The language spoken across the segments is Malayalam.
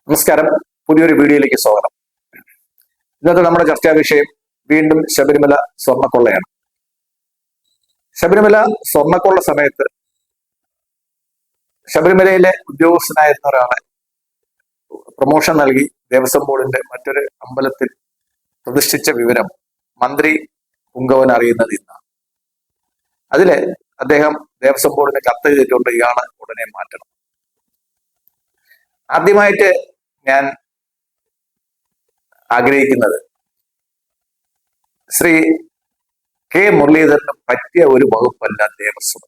നമസ്കാരം. പുതിയൊരു വീഡിയോയിലേക്ക് സ്വാഗതം. ഇന്നത്തെ നമ്മുടെ ചർച്ചാ വിഷയം വീണ്ടും ശബരിമല സ്വർണ്ണക്കൊള്ളയാണ്. ശബരിമല സ്വർണ്ണക്കൊള്ള സമയത്ത് ശബരിമലയിലെ ഉദ്യോഗസ്ഥനായിരുന്ന ഒരാളെ പ്രൊമോഷൻ നൽകി ദേവസ്വം ബോർഡിന്റെ മറ്റൊരു അമ്പലത്തിൽ പ്രതിഷ്ഠിച്ച വിവരം മന്ത്രി പുങ്കവൻ അറിയുന്നത് ഇന്നാണ്. അതില് അദ്ദേഹം ദേവസ്വം ബോർഡിന് കത്ത് ചെയ്തിട്ടുണ്ട്, ഇയാളെ ഉടനെ മാറ്റണം. ആദ്യമായിട്ട് ഞാൻ ആഗ്രഹിക്കുന്നത് ശ്രീ കെ മുരളീധരന് പറ്റിയ ഒരു വകുപ്പല്ല ദേവസ്വം.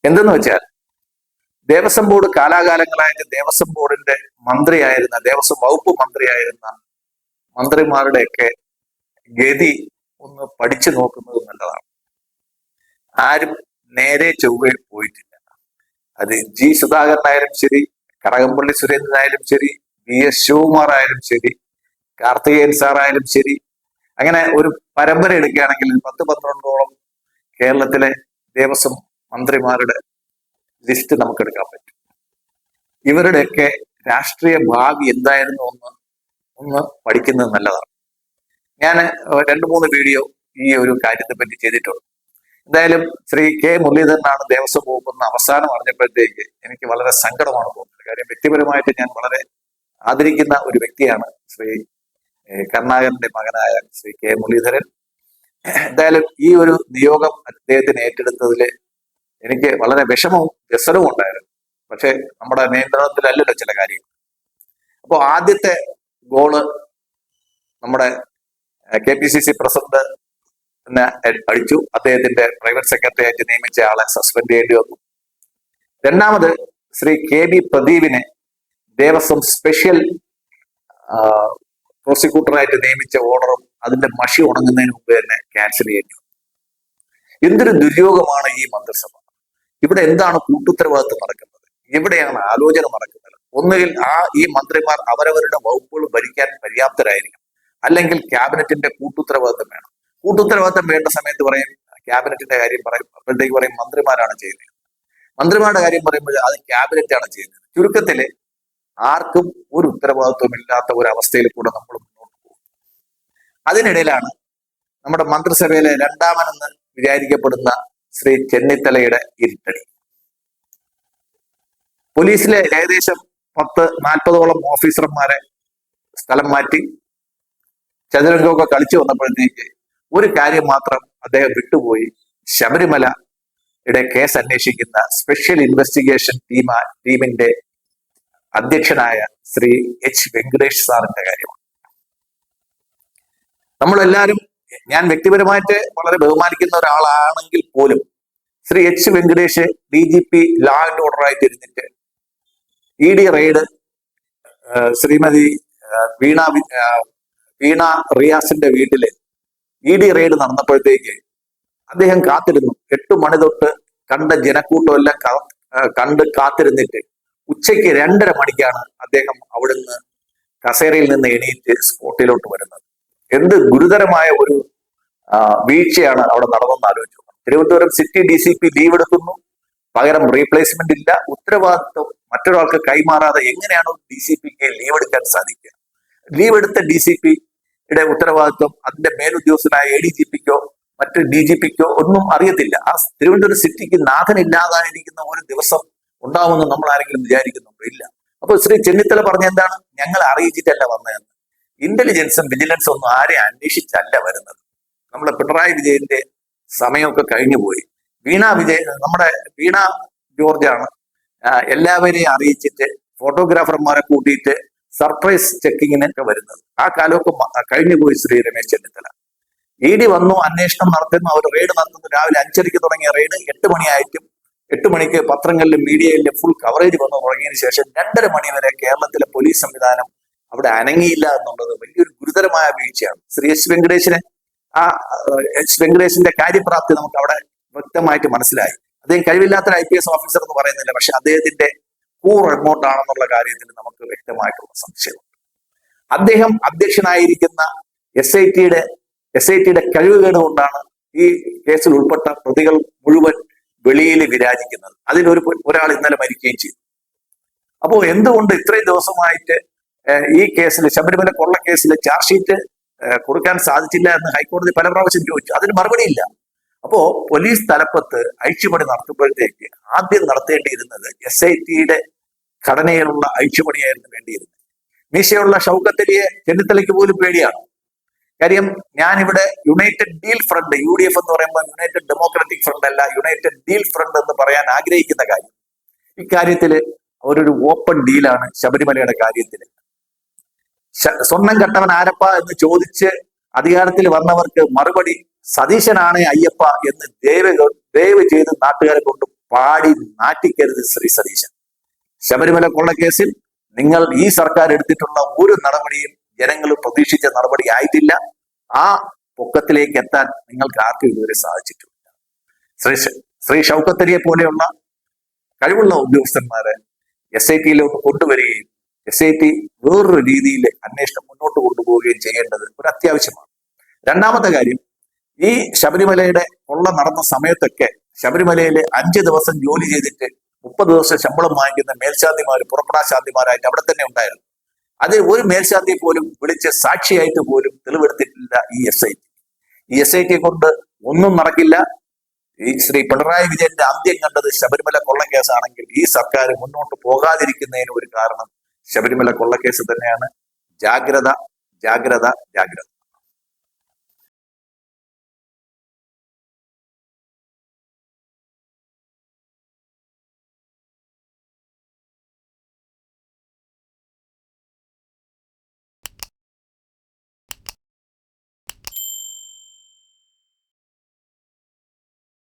എന്തെന്ന് വെച്ചാൽ ദേവസ്വം ബോർഡ് കാലാകാലങ്ങളായിട്ട് ദേവസ്വം ബോർഡിന്റെ മന്ത്രിയായിരുന്ന, ദേവസ്വം വകുപ്പ് മന്ത്രിയായിരുന്ന മന്ത്രിമാരുടെയൊക്കെ ഗതി ഒന്ന് പഠിച്ചു നോക്കുന്നത് നല്ലതാണ്. ആരും നേരെ ചൊവ്വേ പോയിട്ടില്ല. അത് ജി സുധാകരനായാലും ശരി, കടകംപള്ളി സുരേന്ദ്രനായാലും ശരി, വി എസ് ശിവകുമാർ ആയാലും ശരി, കാർത്തികേയൻ സാറായാലും ശരി, അങ്ങനെ ഒരു പരമ്പര എടുക്കുകയാണെങ്കിൽ 10-12ഓളം കേരളത്തിലെ ദേവസ്വം മന്ത്രിമാരുടെ ലിസ്റ്റ് നമുക്ക് എടുക്കാൻ പറ്റും. ഇവരുടെയൊക്കെ രാഷ്ട്രീയ ഭാവി എന്തായിരുന്നു ഒന്ന് പഠിക്കുന്നത് നല്ലതാണ്. ഞാൻ 2-3 വീഡിയോ ഈ ഒരു കാര്യത്തെ പറ്റി ചെയ്തിട്ടുണ്ട്. എന്തായാലും ശ്രീ കെ മുരളീധരനാണ് ദേവസ്വം വകുപ്പെന്ന് അവസാനം അറിഞ്ഞപ്പോഴത്തേക്ക് എനിക്ക് വളരെ സങ്കടമാണ് തോന്നുന്നത്. കാര്യം വ്യക്തിപരമായിട്ട് ഞാൻ വളരെ ആദരിക്കുന്ന ഒരു വ്യക്തിയാണ് ശ്രീ കരുണാകരന്റെ മകനായ ശ്രീ കെ മുരളീധരൻ. എന്തായാലും ഈ ഒരു നിയോഗം അദ്ദേഹത്തിന് ഏറ്റെടുത്തതിൽ എനിക്ക് വളരെ വിഷമവും വ്യസനവും ഉണ്ടായിരുന്നു. പക്ഷെ നമ്മുടെ നിയന്ത്രണത്തിലല്ലല്ലോ ചില കാര്യങ്ങൾ. അപ്പോൾ ആദ്യത്തെ ഗോള് നമ്മുടെ KPCC പ്രസിഡന്റ് അടിച്ചു. അദ്ദേഹത്തിന്റെ പ്രൈവറ്റ് സെക്രട്ടറി ആയിട്ട് നിയമിച്ച ആളെ സസ്പെൻഡ് ചെയ്യേണ്ടി വന്നു. രണ്ടാമത് ശ്രീ KB പ്രദീപിനെ ദേവസ്വം സ്പെഷ്യൽ പ്രോസിക്യൂട്ടറായിട്ട് നിയമിച്ച ഓർഡറും അതിന്റെ മഷി ഉണങ്ങുന്നതിന് മുമ്പ് തന്നെ ക്യാൻസൽ ചെയ്യേണ്ടി വന്നു. എന്തൊരു ദുര്യോഗമാണ് ഈ മന്ത്രിസഭ. ഇവിടെ എന്താണ് കൂട്ടുത്തരവാദിത്വം നടക്കുന്നത്? എവിടെയാണ് ആലോചന നടക്കുന്നത്? ഒന്നുകിൽ ഈ മന്ത്രിമാർ അവരവരുടെ വകുപ്പുകൾ ഭരിക്കാൻ പര്യാപ്തരായിരിക്കും, അല്ലെങ്കിൽ ക്യാബിനറ്റിന്റെ കൂട്ടുത്തരവാദിത്വം വേണം. കൂട്ടുത്തരവാദിത്വം വേണ്ട സമയത്ത് പറയും ക്യാബിനറ്റിന്റെ കാര്യം പറയും, അപ്പോഴത്തേക്ക് പറയും മന്ത്രിമാരാണ് ചെയ്യുന്നത്. മന്ത്രിമാരുടെ കാര്യം പറയുമ്പോൾ അത് ക്യാബിനറ്റ് ആണ് ചെയ്യുന്നത്. ചുരുക്കത്തില് ആർക്കും ഒരു ഉത്തരവാദിത്വം ഇല്ലാത്ത ഒരു അവസ്ഥയിൽ കൂടെ നമ്മൾ മുന്നോട്ട് പോകും. അതിനിടയിലാണ് നമ്മുടെ മന്ത്രിസഭയിലെ രണ്ടാമനെന്ന് വിചാരിക്കപ്പെടുന്ന ശ്രീ ചെന്നിത്തലയുടെ ഇരുട്ടടി. പോലീസിലെ ഏകദേശം 10-40ഓളം ഓഫീസർമാരെ സ്ഥലം മാറ്റി ചതുരംഗമൊക്കെ കളിച്ചു വന്നപ്പോഴത്തേക്ക് ഒരു കാര്യം മാത്രം അദ്ദേഹം വിട്ടുപോയി. ശബരിമലയുടെ കേസ് അന്വേഷിക്കുന്ന സ്പെഷ്യൽ ഇൻവെസ്റ്റിഗേഷൻ ടീമിന്റെ അധ്യക്ഷനായ ശ്രീ എച്ച് വെങ്കടേഷ് സാറിന്റെ കാര്യമാണ്. നമ്മളെല്ലാവരും, ഞാൻ വ്യക്തിപരമായിട്ട് വളരെ ബഹുമാനിക്കുന്ന ഒരാളാണെങ്കിൽ പോലും ശ്രീ എച്ച് വെങ്കടേഷ് DGP ലാ ആൻഡ് ഓർഡർ ആയിട്ട് ഇരുന്നിട്ട് ED റെയ്ഡ് ശ്രീമതി വീണ റിയാസിന്റെ വീട്ടില് ED റെയ്ഡ് നടന്നപ്പോഴത്തേക്ക് അദ്ദേഹം കാത്തിരുന്നു. 8 മണി തൊട്ട് കണ്ട ജനക്കൂട്ടമെല്ലാം കണ്ട് കാത്തിരുന്നിട്ട് ഉച്ചയ്ക്ക് 2:30 മണിക്കാണ് അദ്ദേഹം അവിടുന്ന് കസേരയിൽ നിന്ന് എണീറ്റ് സ്പോട്ടിലോട്ട് വരുന്നത്. എന്ത് ഗുരുതരമായ ഒരു വീഴ്ചയാണ് അവിടെ നടന്നെന്ന് ആലോചിച്ചു. തിരുവനന്തപുരം സിറ്റി DCP ലീവ് എടുക്കുന്നു, പകരം റീപ്ലേസ്മെന്റ് ഇല്ല. ഉത്തരവാദിത്വം മറ്റൊരാൾക്ക് കൈമാറാതെ എങ്ങനെയാണ് DCPക്ക് ലീവ് എടുക്കാൻ സാധിക്കുക? ലീവ് എടുത്ത DCPയുടെ ഉത്തരവാദിത്വം അതിന്റെ മേലുദ്യോഗസ്ഥനായ ADGPക്കോ മറ്റ് DGPക്കോ ഒന്നും അറിയത്തില്ല. ആ തിരുവനന്തപുരം സിറ്റിക്ക് നാഥനില്ലാതായിരിക്കുന്ന ഒരു ദിവസം ഉണ്ടാവുമെന്ന് നമ്മൾ ആരെങ്കിലും വിചാരിക്കുന്നുണ്ടോ? ഇല്ല. അപ്പൊ ശ്രീ ചെന്നിത്തല പറഞ്ഞ എന്താണ്? ഞങ്ങൾ അറിയിച്ചിട്ടല്ല വന്നതെന്ന്. ഇന്റലിജൻസും വിജിലൻസും ഒന്നും ആരെ അന്വേഷിച്ചല്ല വരുന്നത്. നമ്മുടെ പിണറായി വിജയന്റെ സമയമൊക്കെ കഴിഞ്ഞു പോയി. നമ്മുടെ വീണ ജോർജാണ് എല്ലാവരെയും അറിയിച്ചിട്ട് ഫോട്ടോഗ്രാഫർമാരെ കൂട്ടിയിട്ട് സർപ്രൈസ് ചെക്കിങ്ങിനൊക്കെ വരുന്നത്. ആ കാലമൊക്കെ കഴിഞ്ഞു പോയി. ശ്രീ രമേശ് ചെന്നിത്തല ED വന്നു, അന്വേഷണം നടത്തുന്നു, അവർ റെയ്ഡ് നടത്തുന്നു. രാവിലെ 5:30 തുടങ്ങിയ റെയ്ഡ് 8 മണിയായിട്ടും 8 മണിക്ക് പത്രങ്ങളിലും മീഡിയയിലും ഫുൾ കവറേജ് വന്നു തുടങ്ങിയതിനു ശേഷം 2:30 മണി വരെ കേരളത്തിലെ പോലീസ് സംവിധാനം അവിടെ അനങ്ങിയില്ല എന്നുള്ളത് വലിയൊരു ഗുരുതരമായ വീഴ്ചയാണ്. ശ്രീ എച്ച് വെങ്കടേഷിന്റെ കാര്യപ്രാപ്തി നമുക്ക് അവിടെ വ്യക്തമായിട്ട് മനസ്സിലായി. അദ്ദേഹം കഴിവില്ലാത്ത IPS ഓഫീസർ എന്ന് പറയുന്നില്ല, പക്ഷെ അദ്ദേഹത്തിന്റെ എങ്ങോട്ടാണെന്നുള്ള കാര്യത്തിൽ നമുക്ക് വ്യക്തമായിട്ടുള്ള സംശയമുണ്ട്. അദ്ദേഹം അധ്യക്ഷനായിരിക്കുന്ന SITയുടെ കഴിവുകേട് കൊണ്ടാണ് ഈ കേസിൽ ഉൾപ്പെട്ട പ്രതികൾ മുഴുവൻ വെളിയിൽ വിരാജിക്കുന്നത്. അതിലൊരാൾ ഇന്നലെ മരിക്കുകയും ചെയ്തു. അപ്പോ എന്തുകൊണ്ട് ഇത്രയും ദിവസമായിട്ട് ഈ കേസിൽ, ശബരിമല കൊള്ള കേസിൽ ചാർജ് ഷീറ്റ് കൊടുക്കാൻ സാധിച്ചില്ല എന്ന് ഹൈക്കോടതി പല പ്രാവശ്യം ചോദിച്ചു. അതിന് മറുപടിയില്ല. അപ്പോ പോലീസ് തലപ്പത്ത് അഴിച്ചുപണി നടത്തുമ്പോഴത്തേക്ക് ആദ്യം നടത്തേണ്ടിയിരുന്നത് SITയുടെ ഘടനയിലുള്ള അഴിച്ചുപണിയായിരുന്നു വേണ്ടിയിരുന്നത്. മീശയുള്ള ഷൗക്കത്തലിയെ ചെന്നിത്തലയ്ക്ക് പോലും പേടിയാണ്. കാര്യം ഞാനിവിടെ യുണൈറ്റഡ് ഡീൽ ഫ്രണ്ട്, UDF എന്ന് പറയുമ്പോൾ യുണൈറ്റഡ് ഡെമോക്രാറ്റിക് ഫ്രണ്ട് അല്ല, യുണൈറ്റഡ് ഡീൽ ഫ്രണ്ട് എന്ന് പറയാൻ ആഗ്രഹിക്കുന്ന കാര്യം, ഇക്കാര്യത്തില് അവരൊരു ഓപ്പൺ ഡീലാണ് ശബരിമലയുടെ കാര്യത്തില്. സ്വർണം കട്ടവൻ ആരപ്പ എന്ന് ചോദിച്ച് അധികാരത്തിൽ വന്നവർക്ക് മറുപടി സതീശനാണ് അയ്യപ്പ എന്ന് ദയവ് ചെയ്ത് നാട്ടുകാരെ കൊണ്ട് പാടി നാട്ടിക്കരുത് ശ്രീ സതീശൻ. ശബരിമല കൊള്ളക്കേസിൽ നിങ്ങൾ ഈ സർക്കാർ എടുത്തിട്ടുള്ള ഒരു നടപടിയും ജനങ്ങൾ പ്രതീക്ഷിച്ച നടപടി ആയിട്ടില്ല. ആ പൊക്കത്തിലേക്ക് എത്താൻ നിങ്ങൾക്ക് ആർക്കും ഇതുവരെ സാധിച്ചിട്ടില്ല. ശ്രീ ഷൗക്കത്തലിയെ പോലെയുള്ള കഴിവുള്ള ഉദ്യോഗസ്ഥന്മാരെ SITയിലോട്ട് കൊണ്ടുവരികയും SIT വേറൊരു രീതിയിൽ അന്വേഷണം മുന്നോട്ട് കൊണ്ടുപോവുകയും ചെയ്യേണ്ടത് ഒരു അത്യാവശ്യമാണ്. രണ്ടാമത്തെ കാര്യം, ഈ ശബരിമലയുടെ കൊള്ള നടന്ന സമയത്തൊക്കെ ശബരിമലയിൽ 5 ദിവസം ജോലി ചെയ്തിട്ട് 30 ദിവസം ശമ്പളം വാങ്ങിക്കുന്ന മേൽശാന്തിമാർ, പുറപ്പെടാ ശാന്തിമാരായിട്ട് അവിടെ തന്നെ ഉണ്ടായിരുന്നു. അത് ഒരു മേൽശാന്തിയെ പോലും വിളിച്ച് സാക്ഷിയായിട്ട് പോലും തെളിവെടുത്തിട്ടില്ല ഈ SIT. ഈ SITയെ കൊണ്ട് ഒന്നും നടക്കില്ല. ഈ ശ്രീ പിണറായി വിജയന്റെ അന്ത്യം കണ്ടത് ശബരിമല കൊള്ളക്കേസാണെങ്കിൽ ഈ സർക്കാർ മുന്നോട്ട് പോകാതിരിക്കുന്നതിന് ഒരു കാരണം ശബരിമല കൊള്ളക്കേസ് തന്നെയാണ്. ജാഗ്രത, ജാഗ്രത, ജാഗ്രത.